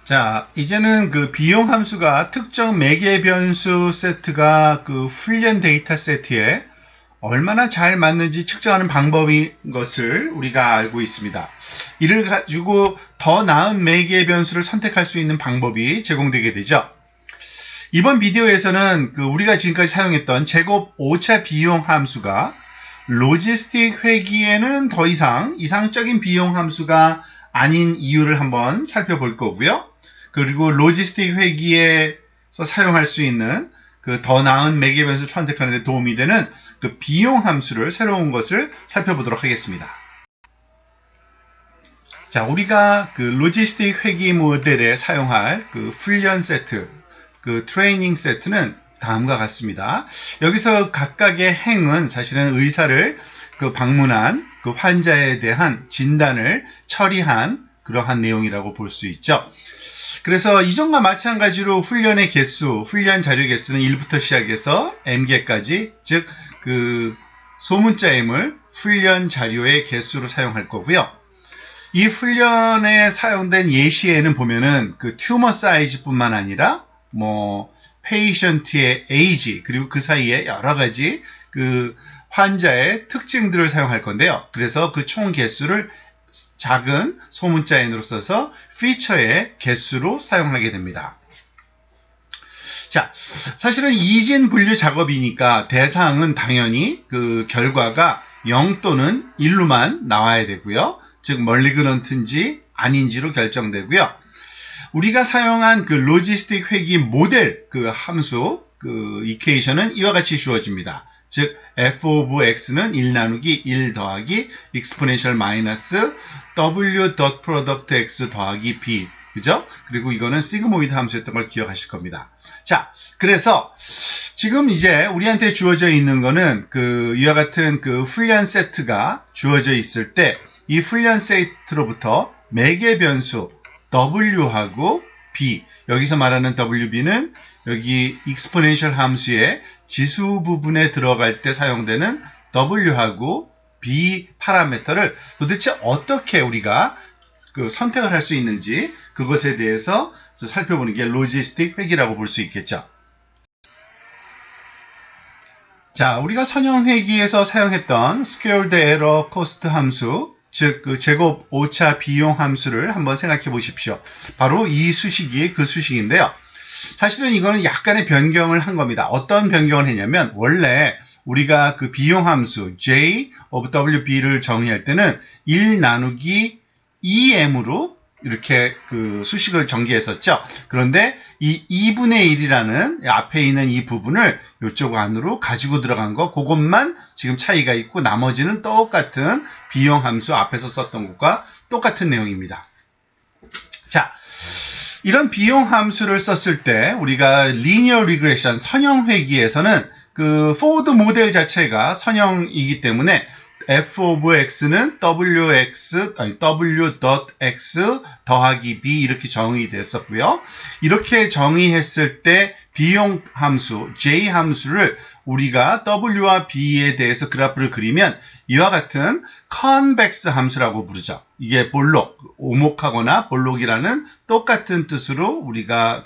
자, 이제는 그 비용 함수가 특정 매개 변수 세트가 그 훈련 데이터 세트에 얼마나 잘 맞는지 측정하는 방법인 것을 우리가 알고 있습니다. 이를 가지고 더 나은 매개 변수를 선택할 수 있는 방법이 제공되게 되죠. 이번 비디오에서는 우리가 지금까지 사용했던 제곱 5차 비용 함수가 로지스틱 회기에는 더 이상 이상적인 비용 함수가 아닌 이유를 한번 살펴볼 거고요. 그리고 로지스틱 회기에서 사용할 수 있는 더 나은 매개 변수를 선택하는 데 도움이 되는 비용 함수를 새로운 것을 살펴보도록 하겠습니다. 자, 우리가 로지스틱 회기 모델에 사용할 훈련 세트, 트레이닝 세트는 다음과 같습니다. 여기서 각각의 행은 사실은 의사를 방문한 환자에 대한 진단을 처리한 그러한 내용이라고 볼 수 있죠. 그래서 이전과 마찬가지로 훈련의 개수, 훈련 자료 개수는 1부터 시작해서 m개까지, 즉 소문자 m을 훈련 자료의 개수로 사용할 거고요. 이 훈련에 사용된 예시에는 보면은 튜머 사이즈뿐만 아니라 페이션트의 에이지, 그리고 그 사이에 여러 가지 환자의 특징들을 사용할 건데요. 그래서 총 개수를 작은 소문자 n으로 써서 피처의 개수로 사용하게 됩니다. 자, 사실은 이진 분류 작업이니까 대상은 당연히 결과가 0 또는 1로만 나와야 되고요. 즉 멀리그런트인지 아닌지로 결정되고요. 우리가 사용한 로지스틱 회기 모델 함수 이퀘이션은 이와 같이 주어집니다. 즉 f of x는 1 나누기 1 더하기 exponential 마이너스 w dot product x 더하기 b, 그죠? 그리고 이거는 시그모이드 함수였던 걸 기억하실 겁니다. 자, 그래서 지금 이제 우리한테 주어져 있는 거는 이와 같은 훈련 세트가 주어져 있을 때 이 훈련 세트로부터 매개 변수 w하고 b, 여기서 말하는 wb는 여기 exponential 함수의 지수 부분에 들어갈 때 사용되는 w하고 b 파라미터를 도대체 어떻게 우리가 선택을 할 수 있는지 그것에 대해서 살펴보는 게 로지스틱 회기라고 볼 수 있겠죠. 자, 우리가 선형 회기에서 사용했던 squared error cost 함수, 즉 제곱 5차 비용 함수를 한번 생각해 보십시오. 바로 이 수식이 그 수식인데요. 사실은 이거는 약간의 변경을 한 겁니다. 어떤 변경을 했냐면 원래 우리가 비용 함수 j of wb를 정의할 때는 1 나누기 2m으로 이렇게 수식을 전개했었죠. 그런데 이 2분의 1이라는 앞에 있는 이 부분을 이쪽 안으로 가지고 들어간 거, 그것만 지금 차이가 있고 나머지는 똑같은 비용 함수 앞에서 썼던 것과 똑같은 내용입니다. 자, 이런 비용 함수를 썼을 때 우리가 linear regression 선형 회기에서는 포워드 모델 자체가 선형이기 때문에 f of x는 w.x 더하기 b 이렇게 정의됐었고요. 이렇게 정의했을 때 비용 함수 j 함수를 우리가 w와 b에 대해서 그래프를 그리면 이와 같은 convex 함수라고 부르죠. 이게 볼록, 오목하거나 볼록이라는 똑같은 뜻으로 우리가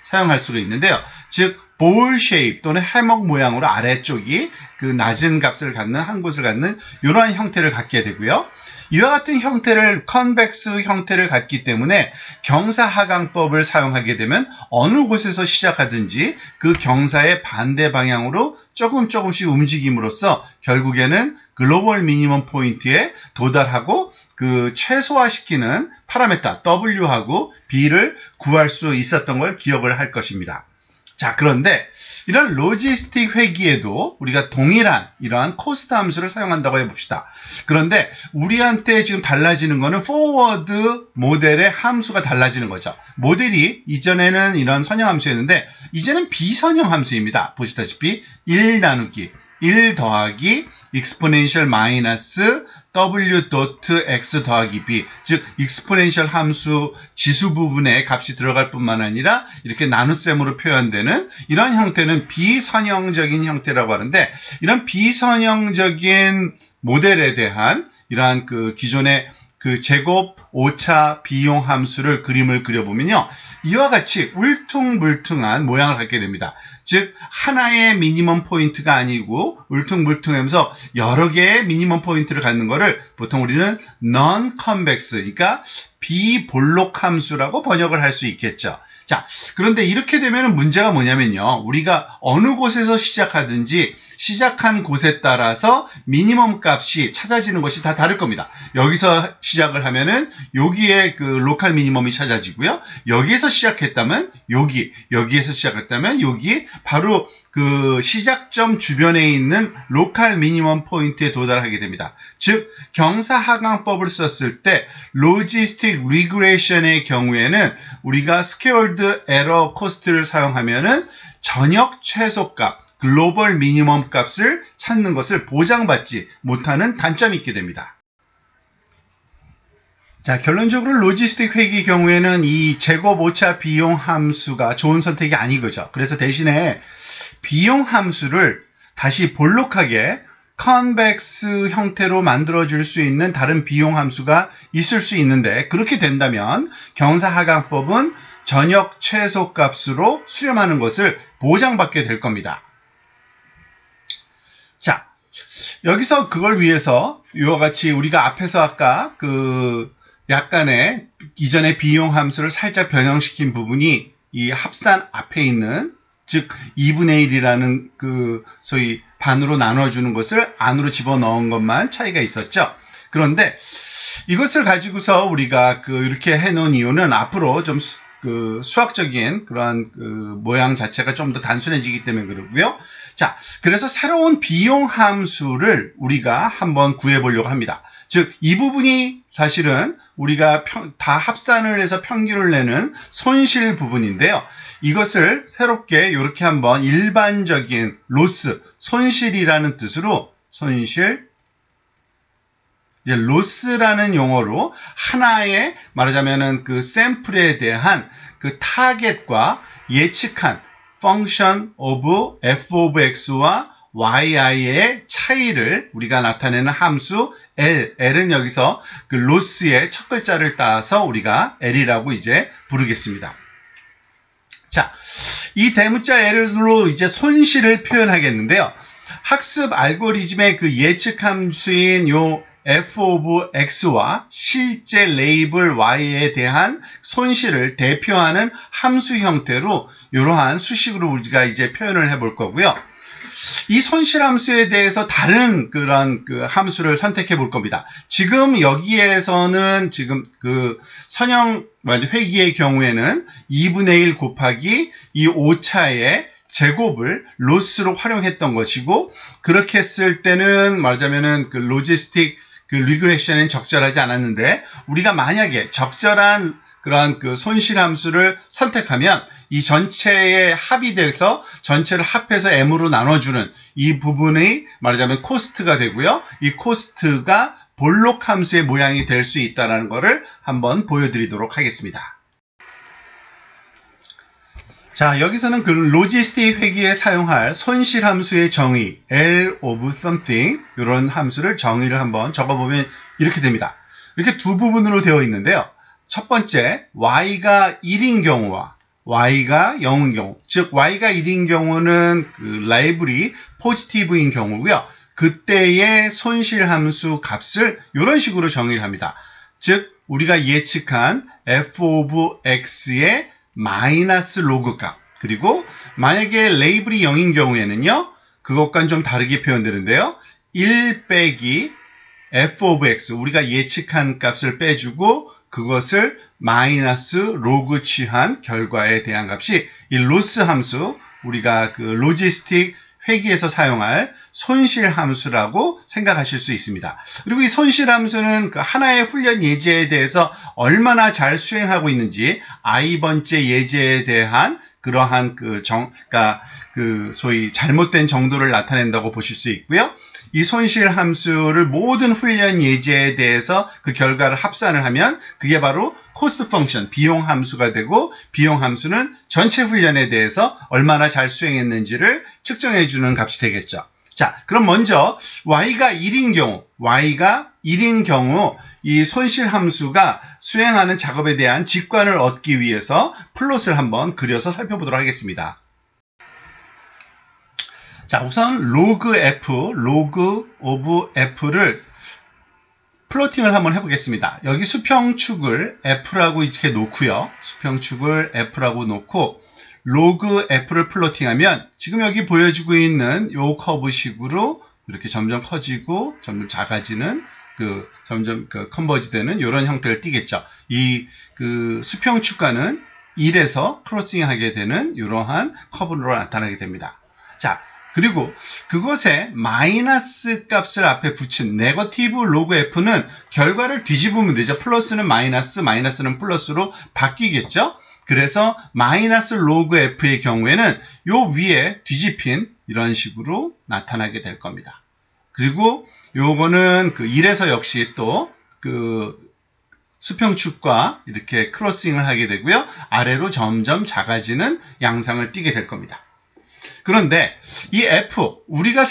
사용할 수가 있는데요. 즉 볼 쉐입 또는 해먹 모양으로 아래쪽이 낮은 값을 갖는 한 곳을 갖는 이러한 형태를 갖게 되고요. 이와 같은 형태를 컨벡스 형태를 갖기 때문에 경사하강법을 사용하게 되면 어느 곳에서 시작하든지 그 경사의 반대 방향으로 조금씩 움직임으로써 결국에는 글로벌 미니멈 포인트에 도달하고 최소화시키는 파라미터 w하고 b를 구할 수 있었던 걸 기억을 할 것입니다. 자, 그런데 이런 로지스틱 회기에도 우리가 동일한 이러한 코스트 함수를 사용한다고 해봅시다. 그런데 우리한테 지금 달라지는 거는 포워드 모델의 함수가 달라지는 거죠. 모델이 이전에는 이런 선형 함수였는데 이제는 비선형 함수입니다. 보시다시피 1 나누기 1 더하기 exponential 마이너스 w dot x 더하기 b, 즉 exponential 함수 지수 부분에 값이 들어갈 뿐만 아니라 이렇게 나눗셈으로 표현되는 이런 형태는 비선형적인 형태라고 하는데, 이런 비선형적인 모델에 대한 이러한 기존의 그 제곱 오차 비용 함수를 그림을 그려보면요. 이와 같이 울퉁불퉁한 모양을 갖게 됩니다. 즉 하나의 미니멈 포인트가 아니고 울퉁불퉁하면서 여러 개의 미니멈 포인트를 갖는 거를 보통 우리는 non-convex, 그러니까 비볼록 함수라고 번역을 할 수 있겠죠. 자, 그런데 이렇게 되면 문제가 뭐냐면요. 우리가 어느 곳에서 시작하든지 시작한 곳에 따라서 미니멈 값이 찾아지는 것이 다 다를 겁니다. 여기서 시작을 하면은 여기에 그 로컬 미니멈이 찾아지고요. 여기에서 시작했다면 여기에서 시작했다면 여기 바로 그 시작점 주변에 있는 로컬 미니멈 포인트에 도달하게 됩니다. 즉 경사하강법을 썼을 때 로지스틱 리그레이션의 경우에는 우리가 스퀘어드 에러 코스트를 사용하면은 전역 최소값 글로벌 미니멈 값을 찾는 것을 보장받지 못하는 단점이 있게 됩니다. 자, 결론적으로 로지스틱 회계의 경우에는 이 제곱 오차 비용 함수가 좋은 선택이 아니거죠. 그래서 대신에 비용 함수를 다시 볼록하게 컨벡스 형태로 만들어줄 수 있는 다른 비용 함수가 있을 수 있는데, 그렇게 된다면 경사하강법은 전역 최소값으로 수렴하는 것을 보장받게 될 겁니다. 자, 여기서 그걸 위해서 이와 같이 우리가 앞에서 아까 그 약간의 이전의 비용 함수를 살짝 변형시킨 부분이 이 합산 앞에 있는, 즉 2분의 1이라는 그 소위 반으로 나눠주는 것을 안으로 집어넣은 것만 차이가 있었죠. 그런데 이것을 가지고서 우리가 그 이렇게 해놓은 이유는 앞으로 좀 그 수학적인 그러한 그 모양 자체가 좀 더 단순해지기 때문에 그러고요. 자, 그래서 새로운 비용 함수를 우리가 한번 구해보려고 합니다. 즉, 이 부분이 사실은 우리가 다 합산을 해서 평균을 내는 손실 부분인데요. 이것을 새롭게 이렇게 한번 일반적인 로스, 손실이라는 뜻으로 손실, 이제 로스라는 용어로 하나의 말하자면은 그 샘플에 대한 그 타겟과 예측한 function of f of x와 yi의 차이를 우리가 나타내는 함수 L은 여기서 그 로스의 첫 글자를 따서 우리가 L이라고 이제 부르겠습니다. 자, 이 대문자 L로 이제 손실을 표현하겠는데요. 학습 알고리즘의 그 예측 함수인 요 f of x와 실제 레이블 y에 대한 손실을 대표하는 함수 형태로 이러한 수식으로 우리가 이제 표현을 해볼 거고요. 이 손실 함수에 대해서 다른 그런 그 함수를 선택해 볼 겁니다. 지금 여기에서는 지금 그 선형 회기의 경우에는 2분의 1 곱하기 이 오차의 제곱을 로스로 활용했던 것이고, 그렇게 했을 때는 말하자면은 그 로지스틱 그 리그레션은 적절하지 않았는데, 우리가 만약에 적절한 그러한 그 손실 함수를 선택하면 이 전체의 합이 돼서 전체를 합해서 m으로 나눠주는 이 부분이 말하자면 코스트가 되고요. 이 코스트가 볼록 함수의 모양이 될 수 있다는 것을 한번 보여드리도록 하겠습니다. 자, 여기서는 그 로지스틱 회계에 사용할 손실 함수의 정의 L of something, 이런 함수를 정의를 한번 적어보면 이렇게 됩니다. 이렇게 두 부분으로 되어 있는데요. 첫 번째, y가 1인 경우와 y가 0인 경우, 즉 y가 1인 경우는 그 레이블이 포지티브인 경우고요. 그때의 손실 함수 값을 이런 식으로 정의를 합니다. 즉 우리가 예측한 f of x의 마이너스 로그 값, 그리고 만약에 레이블이 0인 경우에는요, 그것과는 좀 다르게 표현되는데요. 1 빼기 f of x, 우리가 예측한 값을 빼주고 그것을 마이너스 로그 취한 결과에 대한 값이 이 로스 함수, 우리가 그 로지스틱 회계에서 사용할 손실 함수라고 생각하실 수 있습니다. 그리고 이 손실 함수는 그 하나의 훈련 예제에 대해서 얼마나 잘 수행하고 있는지 i번째 예제에 대한 그러한 그러니까 그 소위 잘못된 정도를 나타낸다고 보실 수 있고요. 이 손실 함수를 모든 훈련 예제에 대해서 그 결과를 합산을 하면 그게 바로 코스트 펑션, 비용 함수가 되고, 비용 함수는 전체 훈련에 대해서 얼마나 잘 수행했는지를 측정해 주는 값이 되겠죠. 자, 그럼 먼저 y가 1인 경우, y가 1인 경우 이 손실 함수가 수행하는 작업에 대한 직관을 얻기 위해서 플롯을 한번 그려서 살펴보도록 하겠습니다. 자, 우선 로그 F, 로그 오브 F를 플로팅을 한번 해보겠습니다. 여기 수평축을 F라고 이렇게 놓고요. 수평축을 F라고 놓고 로그 F를 플로팅하면 지금 여기 보여주고 있는 요 커브식으로 이렇게 점점 커지고 점점 작아지는 점점 컨버지 되는 이런 형태를 띠겠죠. 이 수평축과는 1에서 크로싱 하게 되는 이러한 커브로 나타나게 됩니다. 자, 그리고 그것에 마이너스 값을 앞에 붙인 네거티브 로그 F는 결과를 뒤집으면 되죠. 플러스는 마이너스, 마이너스는 플러스로 바뀌겠죠. 그래서 마이너스 로그 F의 경우에는 요 위에 뒤집힌 이런 식으로 나타나게 될 겁니다. 그리고 요거는 1에서 역시 또 수평축과 이렇게 크로싱을 하게 되고요. 아래로 점점 작아지는 양상을 띠게 될 겁니다. 그런데 이 F, 우리가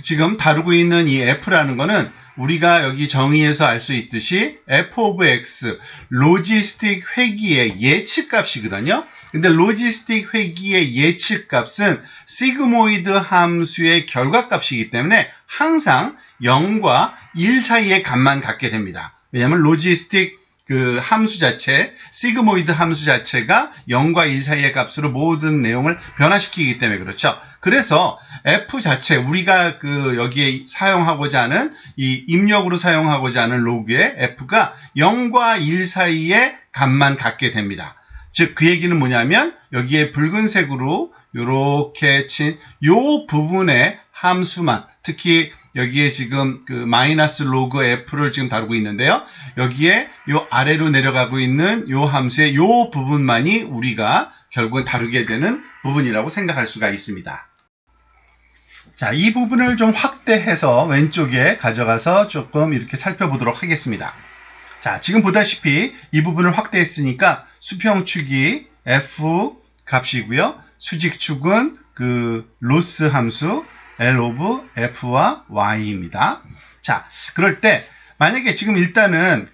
지금 다루고 있는 이 F라는 거는 우리가 여기 정의에서 알 수 있듯이 F of X, 로지스틱 회귀의 예측값이거든요. 근데 로지스틱 회귀의 예측값은 시그모이드 함수의 결과값이기 때문에 항상 0과 1 사이의 값만 갖게 됩니다. 왜냐하면 로지스틱 함수 자체, 시그모이드 함수 자체가 0과 1 사이의 값으로 모든 내용을 변화시키기 때문에 그렇죠. 그래서 F 자체, 우리가 여기에 사용하고자 하는, 이 입력으로 사용하고자 하는 로그의 F가 0과 1 사이의 값만 갖게 됩니다. 즉, 그 얘기는 뭐냐면, 여기에 붉은색으로 요렇게 친 요 부분의 함수만, 특히 여기에 지금 마이너스 로그 F를 지금 다루고 있는데요. 여기에 요 아래로 내려가고 있는 요 함수의 요 부분만이 우리가 결국은 다루게 되는 부분이라고 생각할 수가 있습니다. 자, 이 부분을 좀 확대해서 왼쪽에 가져가서 조금 이렇게 살펴보도록 하겠습니다. 자, 지금 보다시피 이 부분을 확대했으니까 수평축이 F 값이고요. 수직축은 로스 함수 L of F와 Y입니다. 자, 그럴 때 만약에 지금 일단은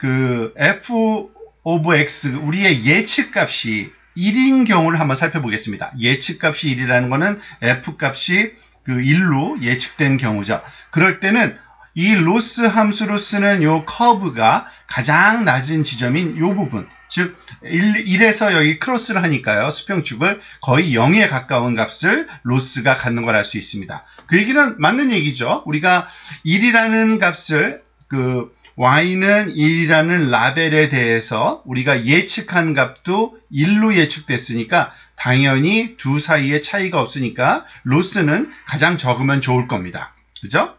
F of X, 우리의 예측값이 1인 경우를 한번 살펴보겠습니다. 예측값이 1이라는 거는 F 값이 1로 예측된 경우죠. 그럴 때는 이 로스 함수로 쓰는 요 커브가 가장 낮은 지점인 요 부분, 즉 1에서 여기 크로스를 하니까요. 수평축을 거의 0에 가까운 값을 로스가 갖는 걸 알 수 있습니다. 그 얘기는 맞는 얘기죠. 우리가 1이라는 값을 y는 1이라는 라벨에 대해서 우리가 예측한 값도 1로 예측됐으니까 당연히 두 사이에 차이가 없으니까 로스는 가장 적으면 좋을 겁니다. 그죠?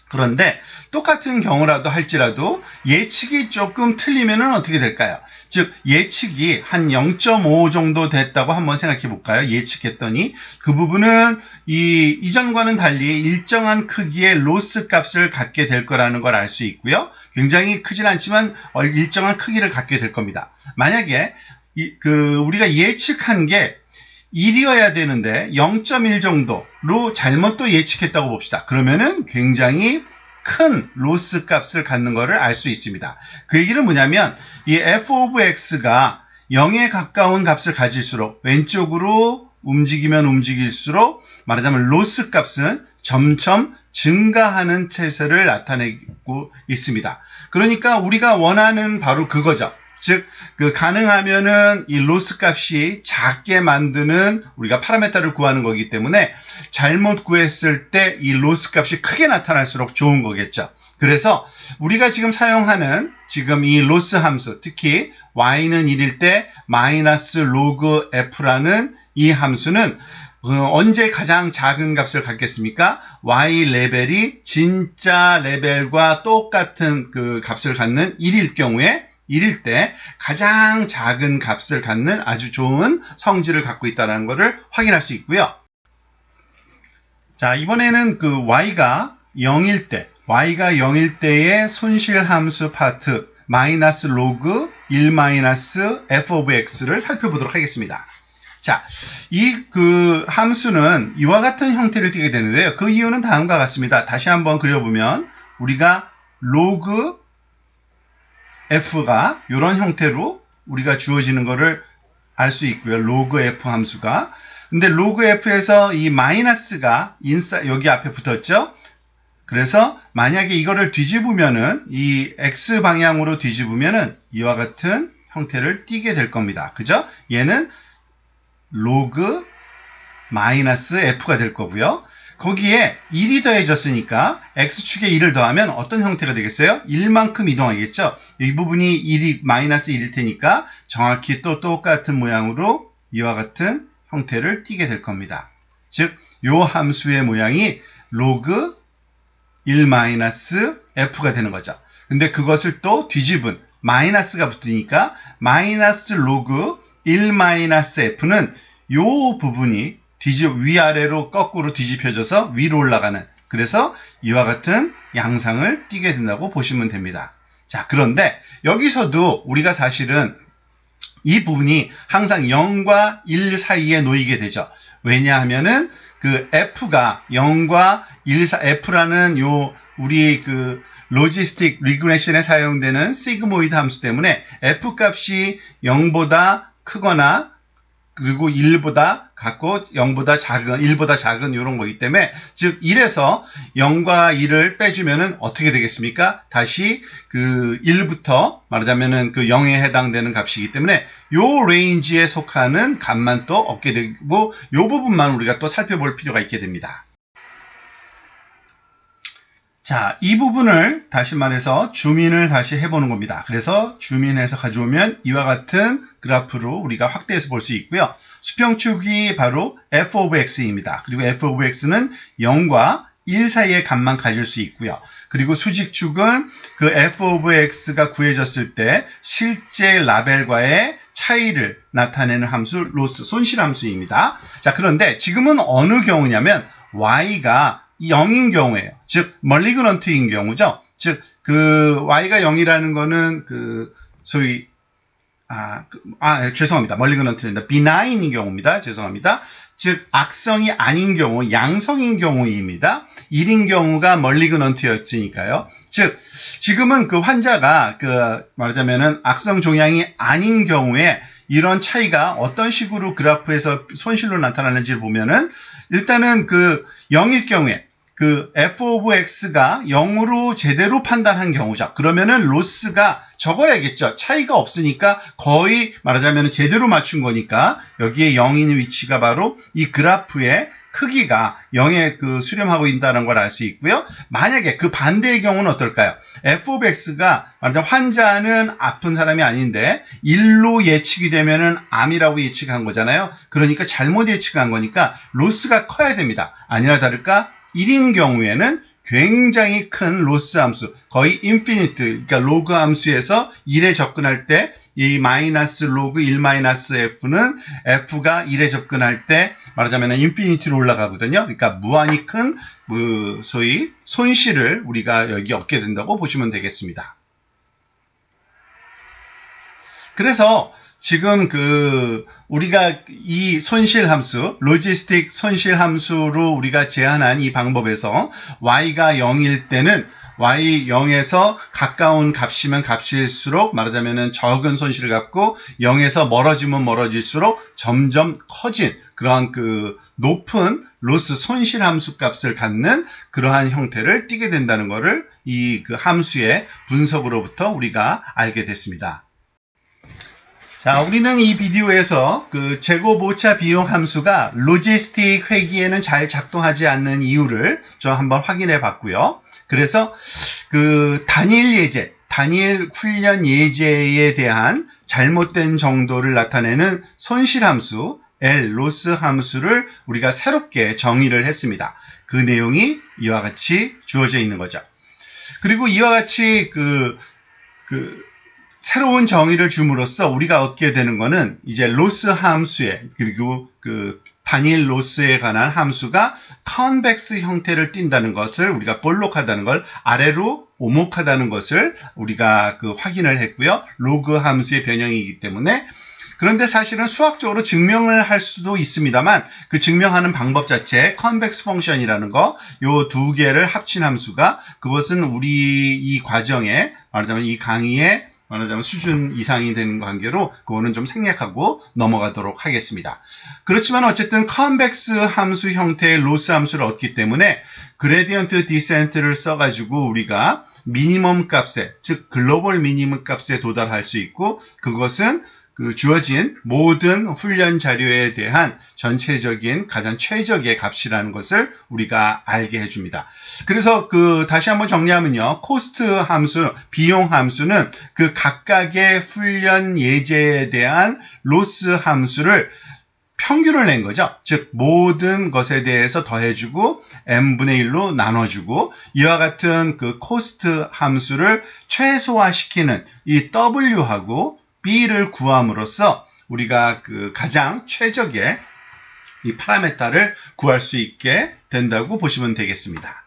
그런데 똑같은 경우라도 할지라도 예측이 조금 틀리면 어떻게 될까요? 즉 예측이 한 0.5 정도 됐다고 한번 생각해 볼까요? 예측했더니 그 부분은 이전과는 달리 일정한 크기의 로스 값을 갖게 될 거라는 걸 알 수 있고요. 굉장히 크진 않지만 일정한 크기를 갖게 될 겁니다. 만약에 우리가 예측한 게 1이어야 되는데 0.1 정도로 잘못 또 예측했다고 봅시다. 그러면은 굉장히 큰 로스 값을 갖는 것을 알 수 있습니다. 그 얘기는 뭐냐면 이 f of x가 0에 가까운 값을 가질수록 왼쪽으로 움직이면 움직일수록 말하자면 로스 값은 점점 증가하는 태세를 나타내고 있습니다. 그러니까 우리가 원하는 바로 그거죠. 즉, 가능하면은 이 로스 값이 작게 만드는 우리가 파라메타를 구하는 거기 때문에 잘못 구했을 때 이 로스 값이 크게 나타날수록 좋은 거겠죠. 그래서 우리가 지금 사용하는 지금 이 로스 함수, 특히 y는 1일 때 마이너스 로그 f라는 이 함수는 언제 가장 작은 값을 갖겠습니까? y 레벨이 진짜 레벨과 똑같은 값을 갖는 1일 경우에 1일 때 가장 작은 값을 갖는 아주 좋은 성질을 갖고 있다는 것을 확인할 수 있고요. 자, 이번에는 y가 0일 때의 손실함수 파트 마이너스 로그 1 마이너스 f of x를 살펴보도록 하겠습니다. 자, 이 함수는 이와 같은 형태를 띠게 되는데요. 그 이유는 다음과 같습니다. 다시 한번 그려보면 우리가 로그 f가 이런 형태로 우리가 주어지는 거를 알 수 있고요. 로그 f 함수가. 근데 로그 f에서 이 마이너스가 여기 앞에 붙었죠. 그래서 만약에 이거를 뒤집으면은 이 x 방향으로 뒤집으면은 이와 같은 형태를 띠게 될 겁니다. 그죠? 얘는 로그 마이너스 f가 될 거고요. 거기에 1이 더해졌으니까 x축에 1을 더하면 어떤 형태가 되겠어요? 1만큼 이동하겠죠? 이 부분이 1이 마이너스 1일 테니까 정확히 또 똑같은 모양으로 이와 같은 형태를 띠게 될 겁니다. 즉, 요 함수의 모양이 로그 1 마이너스 f가 되는 거죠. 근데 그것을 또 뒤집은 마이너스가 붙으니까 마이너스 로그 1 마이너스 f는 요 부분이 위아래로 거꾸로 뒤집혀져서 위로 올라가는, 그래서 이와 같은 양상을 띠게 된다고 보시면 됩니다. 자, 그런데 여기서도 우리가 사실은 이 부분이 항상 0과 1 사이에 놓이게 되죠. 왜냐하면은 그 f가 0과 1 f라는 우리 로지스틱 리그레션에 사용되는 시그모이드 함수 때문에 f 값이 0보다 크거나 그리고 1보다 같고 0보다 작은, 1보다 작은 이런 거기 때문에, 즉 1에서 0과 1을 빼주면은 어떻게 되겠습니까? 다시 1부터 말하자면은 0에 해당되는 값이기 때문에 요 레인지에 속하는 값만 또 얻게 되고, 요 부분만 우리가 또 살펴볼 필요가 있게 됩니다. 자, 이 부분을 다시 말해서 줌인을 다시 해보는 겁니다. 그래서 줌인해서 가져오면 이와 같은 그래프로 우리가 확대해서 볼 수 있고요. 수평축이 바로 f of x입니다. 그리고 f of x는 0과 1 사이의 값만 가질 수 있고요. 그리고 수직축은 그 f of x가 구해졌을 때 실제 라벨과의 차이를 나타내는 함수, 로스, 손실 함수입니다. 자, 그런데 지금은 어느 경우냐면 y가 0인 경우예요. 즉, 멀리그넌트인 경우죠. 즉, y가 0이라는 거는 소위, 죄송합니다. 멀리그넌트입니다. 비나인인 경우입니다. 죄송합니다. 즉, 악성이 아닌 경우, 양성인 경우입니다. 1인 경우가 멀리그넌트였으니까요. 즉, 지금은 그 환자가 말하자면은 악성 종양이 아닌 경우에 이런 차이가 어떤 식으로 그래프에서 손실로 나타나는지를 보면은, 일단은 0일 경우에 f of x가 0으로 제대로 판단한 경우죠. 그러면은 로스가 적어야겠죠. 차이가 없으니까 거의 말하자면 제대로 맞춘 거니까 여기에 0인 위치가 바로 이 그래프의 크기가 0에 수렴하고 있다는 걸 알 수 있고요. 만약에 그 반대의 경우는 어떨까요? f of x가 말하자면 환자는 아픈 사람이 아닌데 1로 예측이 되면은 암이라고 예측한 거잖아요. 그러니까 잘못 예측한 거니까 로스가 커야 됩니다. 아니나 다를까 1인 경우에는 굉장히 큰 로스 함수, 거의 인피니트, 그러니까 로그 함수에서 1에 접근할 때 이 마이너스 로그 1 마이너스 f는 f가 1에 접근할 때 말하자면 인피니티로 올라가거든요. 그러니까 무한히 큰 소위 손실을 우리가 여기 얻게 된다고 보시면 되겠습니다. 그래서 지금 우리가 이 손실 함수, 로지스틱 손실 함수로 우리가 제한한 이 방법에서 y가 0일 때는 y 0에서 가까운 값이면 값일수록 말하자면 적은 손실을 갖고 0에서 멀어지면 멀어질수록 점점 커진 그러한 높은 로스 손실 함수 값을 갖는 그러한 형태를 띠게 된다는 것을 이 함수의 분석으로부터 우리가 알게 됐습니다. 자, 우리는 이 비디오에서 재고 모차 비용 함수가 로지스틱 회계에는 잘 작동하지 않는 이유를 좀 한번 확인해 봤고요. 그래서 단일 예제, 단일 훈련 예제에 대한 잘못된 정도를 나타내는 손실 함수, L, 로스 함수를 우리가 새롭게 정의를 했습니다. 그 내용이 이와 같이 주어져 있는 거죠. 그리고 이와 같이 새로운 정의를 줌으로써 우리가 얻게 되는 거는 이제 로스 함수에, 그리고 단일 로스에 관한 함수가 컨벡스 형태를 띈다는 것을, 우리가 볼록하다는 걸, 아래로 오목하다는 것을 우리가 확인을 했고요. 로그 함수의 변형이기 때문에 그런데 사실은 수학적으로 증명을 할 수도 있습니다만 그 증명하는 방법 자체 convex function이라는 거, 요 두 개를 합친 함수가 그것은 우리 이 과정에 말하자면 이 강의에 말하자면 수준 이상이 되는 관계로 그거는 좀 생략하고 넘어가도록 하겠습니다. 그렇지만 어쨌든 컨벡스 함수 형태의 로스 함수를 얻기 때문에 그레디언트 디센트를 써가지고 우리가 미니멈 값에, 즉 글로벌 미니멈 값에 도달할 수 있고 그것은 그 주어진 모든 훈련 자료에 대한 전체적인 가장 최적의 값이라는 것을 우리가 알게 해줍니다. 그래서 다시 한번 정리하면요. 코스트 함수, 비용 함수는 그 각각의 훈련 예제에 대한 로스 함수를 평균을 낸 거죠. 즉 모든 것에 대해서 더해주고 n분의 1로 나눠주고 이와 같은 그 코스트 함수를 최소화시키는 이 w하고 b를 구함으로써 우리가 그 가장 최적의 이 파라메타를 구할 수 있게 된다고 보시면 되겠습니다.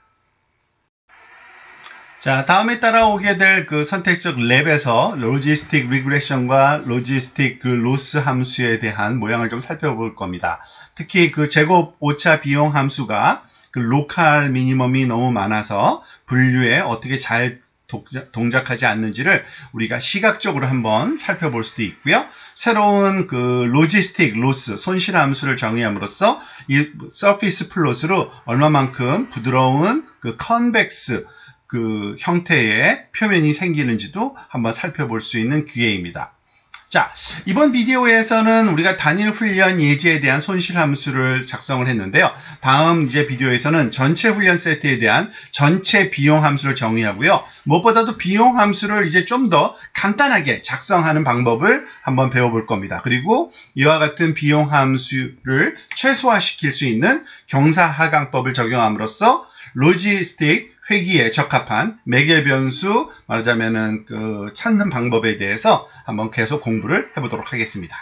자, 다음에 따라오게 될 그 선택적 랩에서 로지스틱 리그레션과 로지스틱 그 로스 함수에 대한 모양을 좀 살펴볼 겁니다. 특히 그 제곱 오차 비용 함수가 그 로컬 미니멈이 너무 많아서 분류에 어떻게 잘 동작하지 않는지를 우리가 시각적으로 한번 살펴볼 수도 있고요. 새로운 그 로지스틱 로스 손실 함수를 정의함으로써 이 서피스 플롯으로 얼마만큼 부드러운 그 컨벡스 그 형태의 표면이 생기는지도 한번 살펴볼 수 있는 기회입니다. 자, 이번 비디오에서는 우리가 단일 훈련 예제에 대한 손실 함수를 작성을 했는데요. 다음 이제 비디오에서는 전체 훈련 세트에 대한 전체 비용 함수를 정의하고요. 무엇보다도 비용 함수를 이제 좀 더 간단하게 작성하는 방법을 한번 배워볼 겁니다. 그리고 이와 같은 비용 함수를 최소화시킬 수 있는 경사하강법을 적용함으로써 로지스틱 회기에 적합한 매개 변수 말하자면은 그 찾는 방법에 대해서 한번 계속 공부를 해보도록 하겠습니다.